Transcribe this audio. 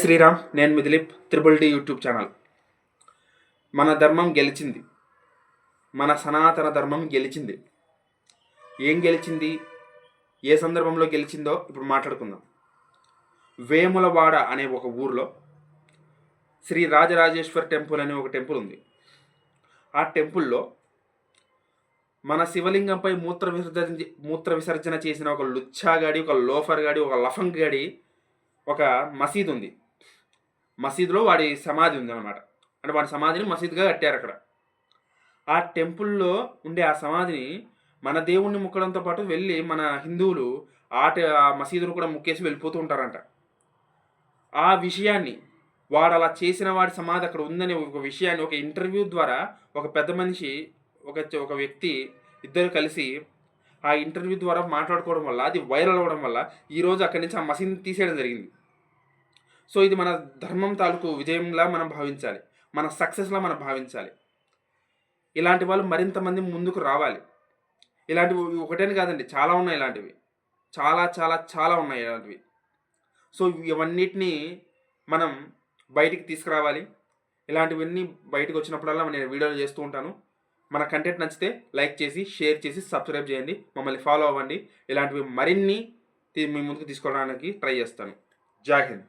శ్రీరామ్, నేను మీ Dilip, triple D YouTube channel. మన ధర్మం గెలిచింది. మన సనాతన ధర్మం గెలిచింది. ఏం గెలిచింది, ఏ సందర్భంలో గెలిచిందో ఇప్పుడు మాట్లాడుకుందాం. వేములవాడ అనే ఒక ఊరిలో శ్రీ రాజరాజేశ్వర్ టెంపుల్ అనే ఒక టెంపుల్ ఉంది. ఆ టెంపుల్లో మన శివలింగంపై మూత్ర విసర్జన చేసిన ఒక లుచ్చాగాడి, ఒక లోఫర్ గాడి, ఒక లఫంగ్ గాడి ఒక మసీద్ ఉంది. మసీదులో వాడి సమాధి ఉంది అనమాట. అంటే వాడి సమాధిని మసీదుగా కట్టారు అక్కడ. ఆ టెంపుల్లో ఉండే ఆ సమాధిని మన దేవుణ్ణి ముక్కడంతో పాటు వెళ్ళి మన హిందువులు ఆ మసీదును కూడా ముక్కేసి వెళ్ళిపోతూ ఉంటారంట. ఆ విషయాన్ని, వాడు అలా చేసిన వాడి సమాధి అక్కడ ఉందనే ఒక విషయాన్ని ఒక ఇంటర్వ్యూ ద్వారా ఒక పెద్ద మనిషి, ఒక వ్యక్తి ఇద్దరు కలిసి ఆ ఇంటర్వ్యూ ద్వారా మాట్లాడుకోవడం వల్ల, అది వైరల్ అవ్వడం వల్ల ఈరోజు అక్కడి నుంచి ఆ మసీదుని తీసేయడం జరిగింది. సో ఇది మన ధర్మం తాలూకు విజయంలా మనం భావించాలి, మన సక్సెస్లా మనం భావించాలి. ఇలాంటి వాళ్ళు మరింత మంది ముందుకు రావాలి. ఇలాంటివి ఒకటేని కాదండి, చాలా ఉన్నాయి ఇలాంటివి, చాలా చాలా చాలా ఉన్నాయి ఇలాంటివి. సో ఇవన్నిటినీ మనం బయటికి తీసుకురావాలి. ఇలాంటివన్నీ బయటకు వచ్చినప్పుడల్లా నేను వీడియోలు చేస్తూ ఉంటాను. మన కంటెంట్ నచ్చితే లైక్ చేసి, షేర్ చేసి, సబ్స్క్రైబ్ చేయండి, మమ్మల్ని ఫాలో అవ్వండి. ఇలాంటివి మరిన్ని మీ ముందుకు తీసుకోవడానికి ట్రై చేస్తాను. జై హింద్.